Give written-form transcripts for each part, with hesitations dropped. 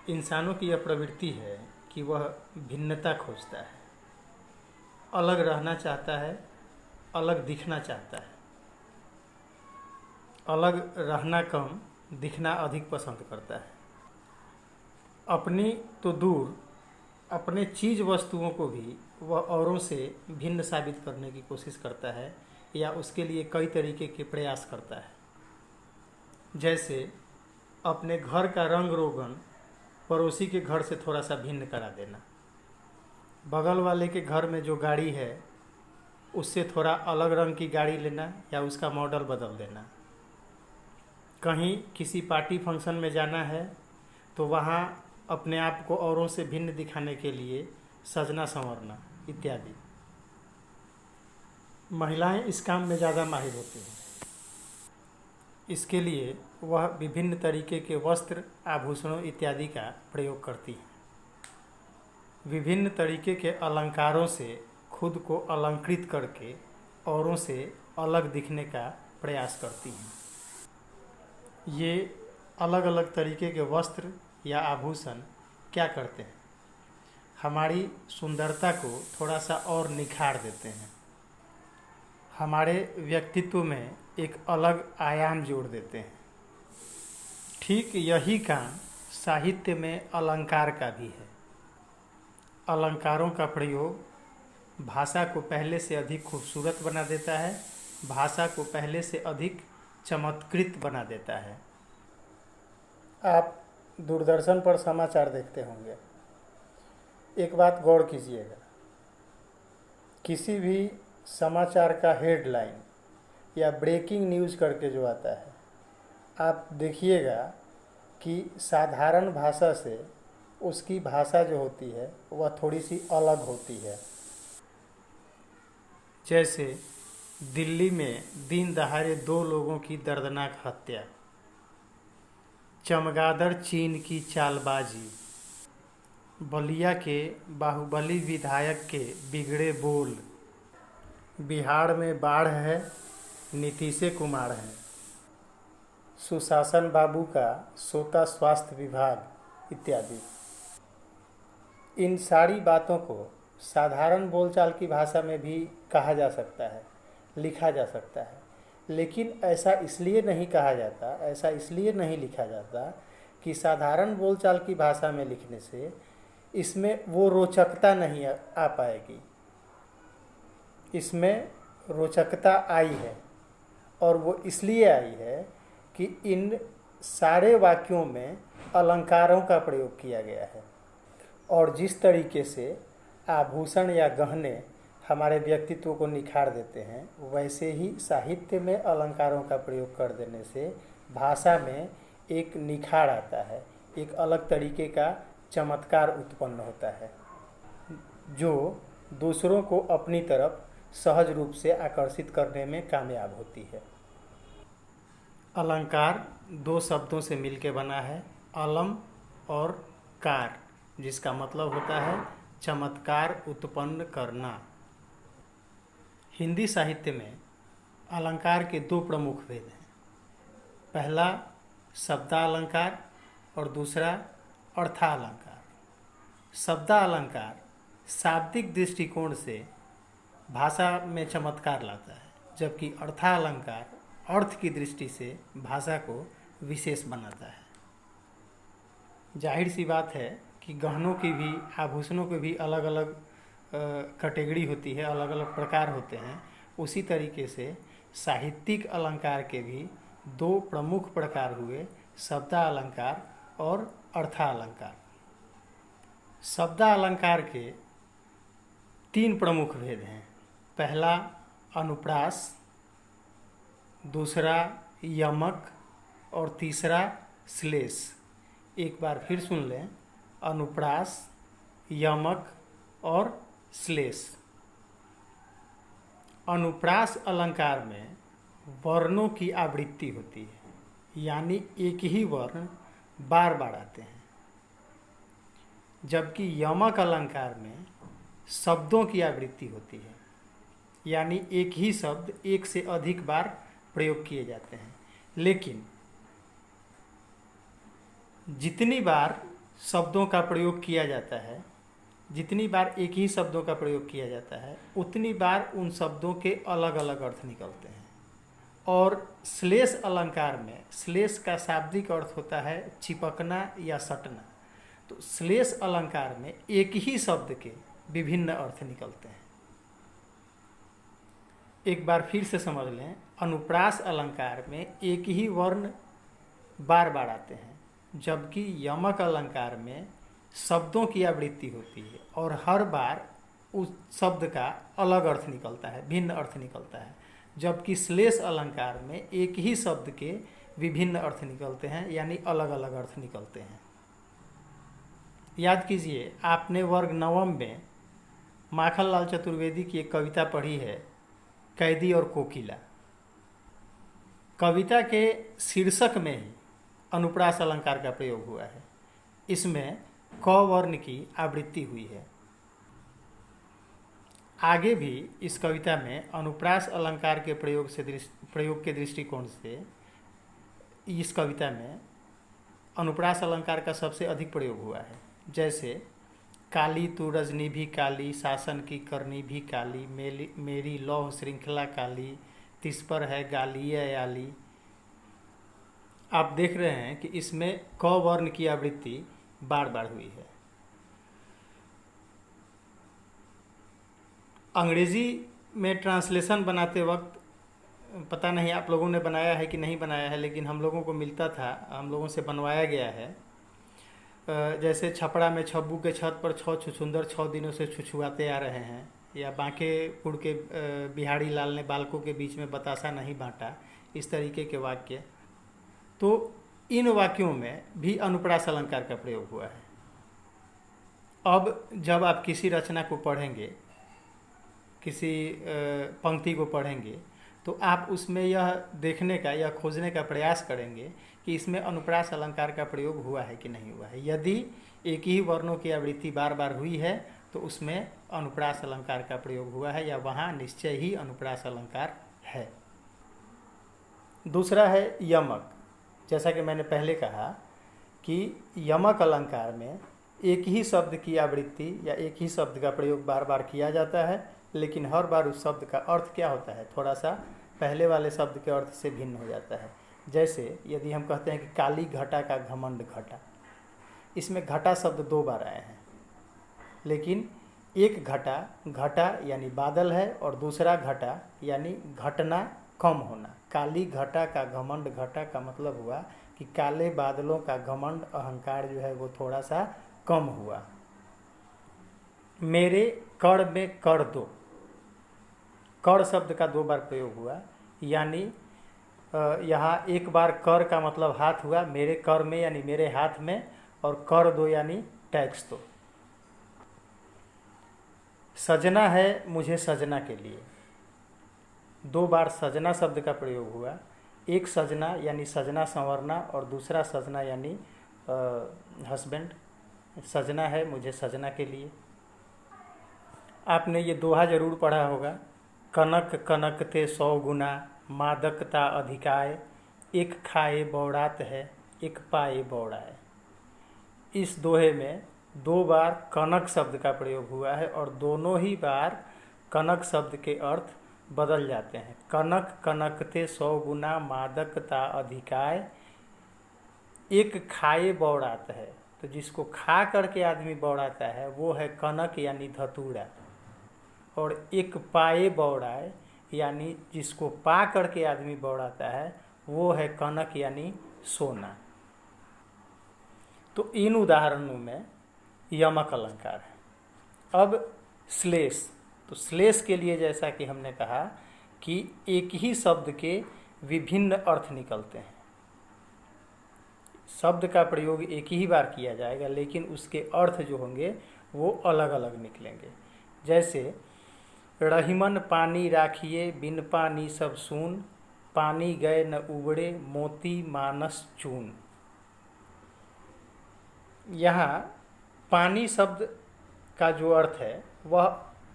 इंसानों की यह प्रवृत्ति है कि वह भिन्नता खोजता है, अलग रहना चाहता है, अलग दिखना चाहता है। अलग रहना कम, दिखना अधिक पसंद करता है। अपनी तो दूर, अपने चीज़ वस्तुओं को भी वह औरों से भिन्न साबित करने की कोशिश करता है या उसके लिए कई तरीके के प्रयास करता है। जैसे अपने घर का रंग रोगन पड़ोसी के घर से थोड़ा सा भिन्न करा देना, बगल वाले के घर में जो गाड़ी है उससे थोड़ा अलग रंग की गाड़ी लेना या उसका मॉडल बदल देना। कहीं किसी पार्टी फंक्शन में जाना है तो वहाँ अपने आप को औरों से भिन्न दिखाने के लिए सजना संवरना इत्यादि। महिलाएं इस काम में ज़्यादा माहिर होती हैं। इसके लिए वह विभिन्न तरीके के वस्त्र, आभूषणों इत्यादि का प्रयोग करती हैं। विभिन्न तरीके के अलंकारों से खुद को अलंकृत करके औरों से अलग दिखने का प्रयास करती हैं। ये अलग अलग तरीके के वस्त्र या आभूषण क्या करते हैं? हमारी सुंदरता को थोड़ा सा और निखार देते हैं, हमारे व्यक्तित्व में एक अलग आयाम जोड़ देते हैं। ठीक यही काम साहित्य में अलंकार का भी है। अलंकारों का प्रयोग भाषा को पहले से अधिक खूबसूरत बना देता है, भाषा को पहले से अधिक चमत्कृत बना देता है। आप दूरदर्शन पर समाचार देखते होंगे। एक बात गौर कीजिएगा, किसी भी समाचार का हेडलाइन या ब्रेकिंग न्यूज़ करके जो आता है, आप देखिएगा कि साधारण भाषा से उसकी भाषा जो होती है वह थोड़ी सी अलग होती है। जैसे दिल्ली में दिन दहाड़े 2 लोगों की दर्दनाक हत्या, चमगादड़ चीन की चालबाजी, बलिया के बाहुबली विधायक के बिगड़े बोल, बिहार में बाढ़ है, नीतीश कुमार हैं, सुशासन बाबू का सोता स्वास्थ्य विभाग इत्यादि। इन सारी बातों को साधारण बोलचाल की भाषा में भी कहा जा सकता है, लिखा जा सकता है, लेकिन ऐसा इसलिए नहीं कहा जाता, ऐसा इसलिए नहीं लिखा जाता कि साधारण बोलचाल की भाषा में लिखने से इसमें वो रोचकता नहीं आ पाएगी। इसमें रोचकता आई है और वो इसलिए आई है कि इन सारे वाक्यों में अलंकारों का प्रयोग किया गया है। और जिस तरीके से आभूषण या गहने हमारे व्यक्तित्व को निखार देते हैं, वैसे ही साहित्य में अलंकारों का प्रयोग कर देने से भाषा में एक निखार आता है, एक अलग तरीके का चमत्कार उत्पन्न होता है जो दूसरों को अपनी तरफ सहज रूप से आकर्षित करने में कामयाब होती है। अलंकार 2 शब्दों से मिलकर बना है, अलम और कार, जिसका मतलब होता है चमत्कार उत्पन्न करना। हिंदी साहित्य में अलंकार के 2 प्रमुख भेद हैं। पहला शब्दालंकार और दूसरा अर्थालंकार। शब्दालंकार शाब्दिक दृष्टिकोण से भाषा में चमत्कार लाता है, जबकि अर्थालंकार अर्थ की दृष्टि से भाषा को विशेष बनाता है। जाहिर सी बात है कि गहनों की भी, आभूषणों के भी अलग अलग कैटेगरी होती है, अलग अलग प्रकार होते हैं। उसी तरीके से साहित्यिक अलंकार के भी 2 प्रमुख प्रकार हुए, शब्दालंकार और अर्थालंकार। शब्दालंकार के 3 प्रमुख भेद हैं। पहला अनुप्रास, दूसरा यमक और तीसरा श्लेष। एक बार फिर सुन लें, अनुप्रास, यमक और श्लेष। अनुप्रास अलंकार में वर्णों की आवृत्ति होती है, यानी एक ही वर्ण बार बार आते हैं, जबकि यमक अलंकार में शब्दों की आवृत्ति होती है, यानी एक ही शब्द एक से अधिक बार प्रयोग किए जाते हैं। लेकिन जितनी बार शब्दों का प्रयोग किया जाता है, जितनी बार एक ही शब्दों का प्रयोग किया जाता है, उतनी बार उन शब्दों के अलग अलग अर्थ निकलते हैं। और श्लेष अलंकार में श्लेष का शाब्दिक अर्थ होता है चिपकना या सटना। तो श्लेष अलंकार में एक ही शब्द के विभिन्न अर्थ निकलते हैं। एक बार फिर से समझ लें, अनुप्रास अलंकार में एक ही वर्ण बार बार आते हैं, जबकि यमक अलंकार में शब्दों की आवृत्ति होती है और हर बार उस शब्द का अलग अर्थ निकलता है, भिन्न अर्थ निकलता है। जबकि श्लेष अलंकार में एक ही शब्द के विभिन्न अर्थ निकलते हैं, यानी अलग अलग अर्थ निकलते हैं। याद कीजिए, आपने वर्ग नवम में माखनलाल चतुर्वेदी की एक कविता पढ़ी है, कैदी और कोकिला। कविता के शीर्षक में ही अनुप्रास अलंकार का प्रयोग हुआ है। इसमें क वर्ण की आवृत्ति हुई है। आगे भी इस कविता में अनुप्रास अलंकार के प्रयोग के दृष्टिकोण से इस कविता में अनुप्रास अलंकार का सबसे अधिक प्रयोग हुआ है। जैसे काली तू रजनी भी काली, शासन की करनी भी काली, मेरी लौह श्रृंखला काली, तिस पर है गाली आली। आप देख रहे हैं कि इसमें क वर्ण की आवृत्ति बार बार हुई है। अंग्रेजी में ट्रांसलेशन बनाते वक्त पता नहीं आप लोगों ने बनाया है कि नहीं बनाया है, लेकिन हम लोगों को मिलता था, हम लोगों से बनवाया गया है। जैसे छपड़ा में छब्बू के छत पर छः छुछुंदर 6 दिनों से छुछुआते आ रहे हैं, या बांकेपुर के बिहारी लाल ने बालकों के बीच में बतासा नहीं बांटा, इस तरीके के वाक्य। तो इन वाक्यों में भी अनुप्रास अलंकार का प्रयोग हुआ है। अब जब आप किसी रचना को पढ़ेंगे, किसी पंक्ति को पढ़ेंगे, तो आप उसमें यह देखने का या खोजने का प्रयास करेंगे कि इसमें अनुप्रास अलंकार का प्रयोग हुआ है कि नहीं हुआ है। यदि एक ही वर्णों की आवृत्ति बार बार हुई है तो उसमें अनुप्रास अलंकार का प्रयोग हुआ है, या वहाँ निश्चय ही अनुप्रास अलंकार है। दूसरा है यमक। जैसा कि मैंने पहले कहा कि यमक अलंकार में एक ही शब्द की आवृत्ति या एक ही शब्द का प्रयोग बार बार किया जाता है, लेकिन हर बार उस शब्द का अर्थ क्या होता है, थोड़ा सा पहले वाले शब्द के अर्थ से भिन्न हो जाता है। जैसे यदि हम कहते हैं कि काली घटा का घमंड घटा, इसमें घटा शब्द 2 बार आए हैं, लेकिन एक घटा घटा यानी बादल है और दूसरा घटा यानी घटना, कम होना। काली घटा का घमंड घटा का मतलब हुआ कि काले बादलों का घमंड, अहंकार जो है वो थोड़ा सा कम हुआ। मेरे कड़ में कड़ दो, कड़ शब्द का 2 बार प्रयोग हुआ, यानी यहाँ एक बार कर का मतलब हाथ हुआ, मेरे कर में यानी मेरे हाथ में, और कर दो यानी टैक्स दो। सजना है मुझे सजना के लिए, 2 बार सजना शब्द का प्रयोग हुआ। एक सजना यानी सजना संवरना, और दूसरा सजना यानी हस्बैंड। सजना है मुझे सजना के लिए। आपने ये दोहा जरूर पढ़ा होगा, कनक कनकते 100 गुना, मादकता अधिकाय, एक खाए बौड़ात है, एक पाए बौड़ाए। इस दोहे में 2 बार कनक शब्द का प्रयोग हुआ है, और दोनों ही बार कनक शब्द के अर्थ बदल जाते हैं। कनक कनकते 100 गुना, मादकता अधिकाय, एक खाए बौड़ात है। तो जिसको खा करके आदमी बौड़ाता है वो है कनक यानी धतूरा, और एक पाए बौड़ाए यानी जिसको पा करके आदमी बौड़ाता है वो है कनक यानी सोना। तो इन उदाहरणों में यमक अलंकार है। अब श्लेष, तो श्लेष के लिए जैसा कि हमने कहा कि एक ही शब्द के विभिन्न अर्थ निकलते हैं। शब्द का प्रयोग एक ही बार किया जाएगा, लेकिन उसके अर्थ जो होंगे वो अलग अलग निकलेंगे। जैसे रहीमन पानी राखिए, बिन पानी सब सून, पानी गए न उबड़े, मोती मानस चून। यहाँ पानी शब्द का जो अर्थ है वह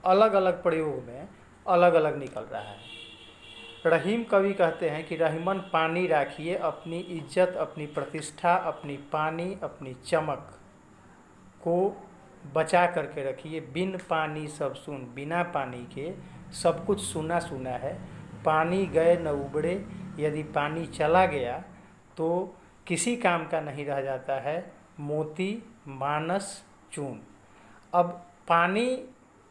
अलग अलग प्रयोग में अलग अलग निकल रहा है। रहीम कवि कहते हैं कि रहीमन पानी राखिए, अपनी इज्जत, अपनी प्रतिष्ठा, अपनी पानी, अपनी चमक को बचा करके रखिए। बिन पानी सब सुन, बिना पानी के सब कुछ सुना सुना है। पानी गए न उबड़े, यदि पानी चला गया तो किसी काम का नहीं रह जाता है। मोती मानस चून। अब पानी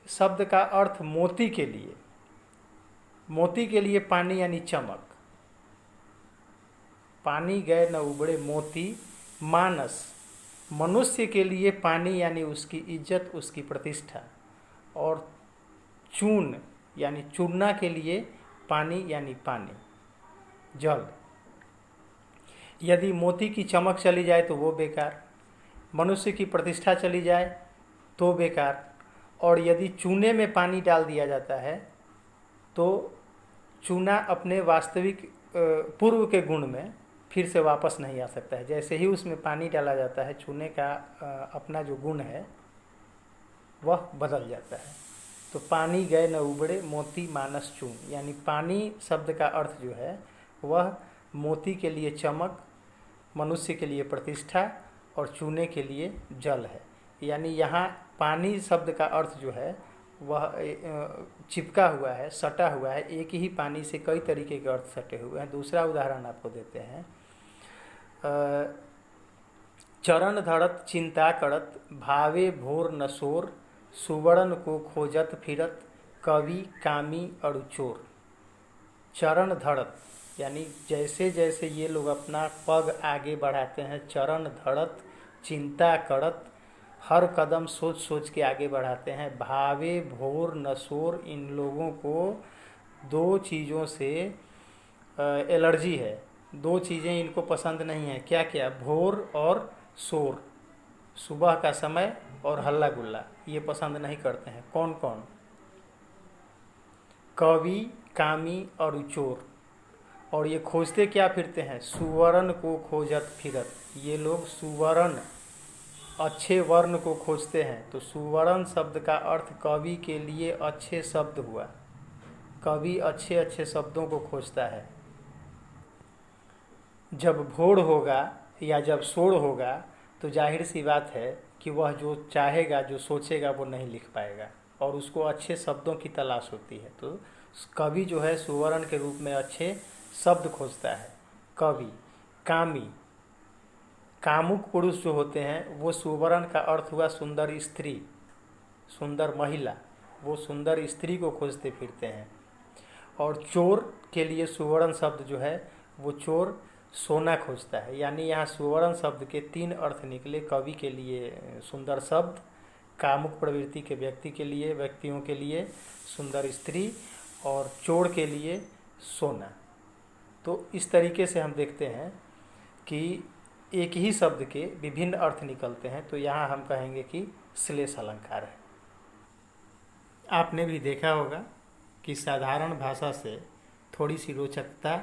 शब्द का अर्थ मोती के लिए, मोती के लिए पानी यानी चमक। पानी गए न उबड़े मोती मानस, मनुष्य के लिए पानी यानी उसकी इज्जत, उसकी प्रतिष्ठा। और चून यानी चूना के लिए पानी यानी पानी, जल। यदि मोती की चमक चली जाए तो वो बेकार, मनुष्य की प्रतिष्ठा चली जाए तो बेकार, और यदि चूने में पानी डाल दिया जाता है तो चूना अपने वास्तविक पूर्व के गुण में फिर से वापस नहीं आ सकता है। जैसे ही उसमें पानी डाला जाता है, चूने का अपना जो गुण है वह बदल जाता है। तो पानी गए न उबड़े मोती मानस चून, यानी पानी शब्द का अर्थ जो है वह मोती के लिए चमक, मनुष्य के लिए प्रतिष्ठा और चूने के लिए जल है। यानी यहाँ पानी शब्द का अर्थ जो है वह चिपका हुआ है, सटा हुआ है। एक ही पानी से कई तरीके के अर्थ सटे हुए हैं। दूसरा उदाहरण आपको देते हैं। चरण धड़त चिंता करत, भावे भोर न सोर, सुवर्ण को खोजत फिरत, कवि कामी अड़ु चोर। चरण धड़त यानी जैसे जैसे ये लोग अपना पग आगे बढ़ाते हैं, चरण धड़त चिंता करत, हर कदम सोच सोच के आगे बढ़ाते हैं। भावे भोर न सोर, इन लोगों को दो चीज़ों से एलर्जी है। दो चीज़ें इनको पसंद नहीं है। क्या क्या? भोर और शोर, सुबह का समय और हल्ला गुल्ला, ये पसंद नहीं करते हैं। कौन कौन? कवि कामी और चोर। और ये खोजते क्या फिरते हैं? सुवर्ण को खोजत फिरत। ये लोग सुवर्ण, अच्छे वर्ण को खोजते हैं। तो सुवर्ण शब्द का अर्थ कवि के लिए अच्छे शब्द हुआ। कवि अच्छे अच्छे शब्दों को खोजता है। जब भोर होगा या जब शोर होगा तो जाहिर सी बात है कि वह जो चाहेगा, जो सोचेगा, वो नहीं लिख पाएगा और उसको अच्छे शब्दों की तलाश होती है। तो कवि जो है सुवर्ण के रूप में अच्छे शब्द खोजता है। कवि कामी, कामुक पुरुष जो होते हैं वो सुवर्ण का अर्थ हुआ सुंदर स्त्री, सुंदर महिला, वो सुंदर स्त्री को खोजते फिरते हैं। और चोर के लिए सुवर्ण शब्द जो है वो चोर सोना खोजता है। यानी यहाँ सुवर्ण शब्द के तीन अर्थ निकले। कवि के लिए सुंदर शब्द, कामुक प्रवृत्ति के व्यक्ति के लिए, व्यक्तियों के लिए सुंदर स्त्री, और चोर के लिए सोना। तो इस तरीके से हम देखते हैं कि एक ही शब्द के विभिन्न अर्थ निकलते हैं। तो यहाँ हम कहेंगे कि श्लेष अलंकार है। आपने भी देखा होगा कि साधारण भाषा से थोड़ी सी रोचकता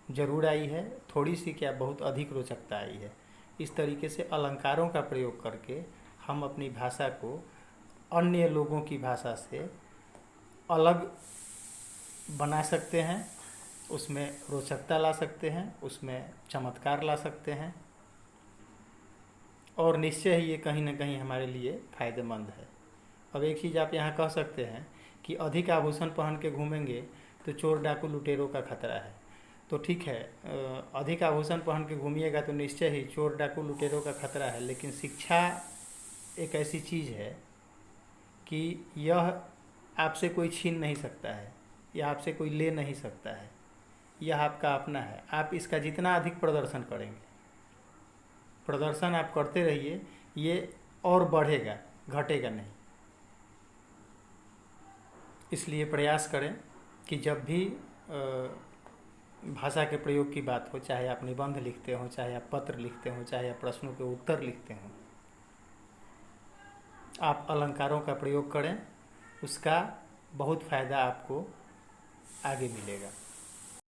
जरूर आई है, थोड़ी सी क्या बहुत अधिक रोचकता आई है। इस तरीके से अलंकारों का प्रयोग करके हम अपनी भाषा को अन्य लोगों की भाषा से अलग बना सकते हैं, उसमें रोचकता ला सकते हैं, उसमें चमत्कार ला सकते हैं, और निश्चय ही ये कहीं ना कहीं हमारे लिए फ़ायदेमंद है। अब एक चीज़ आप यहाँ कह सकते हैं कि अधिक आभूषण पहन के घूमेंगे तो चोर डाकू लुटेरों का खतरा है। तो ठीक है, अधिक आभूषण पहन के घूमिएगा तो निश्चय ही चोर डाकू लुटेरों का खतरा है। लेकिन शिक्षा एक ऐसी चीज़ है कि यह आपसे कोई छीन नहीं सकता है, यह आपसे कोई ले नहीं सकता है, यह आपका अपना है। आप इसका जितना अधिक प्रदर्शन करेंगे, प्रदर्शन आप करते रहिए, ये और बढ़ेगा, घटेगा नहीं। इसलिए प्रयास करें कि जब भी भाषा के प्रयोग की बात हो, चाहे आप निबंध लिखते हो, चाहे आप पत्र लिखते हो, चाहे आप प्रश्नों के उत्तर लिखते हो, आप अलंकारों का प्रयोग करें। उसका बहुत फ़ायदा आपको आगे मिलेगा।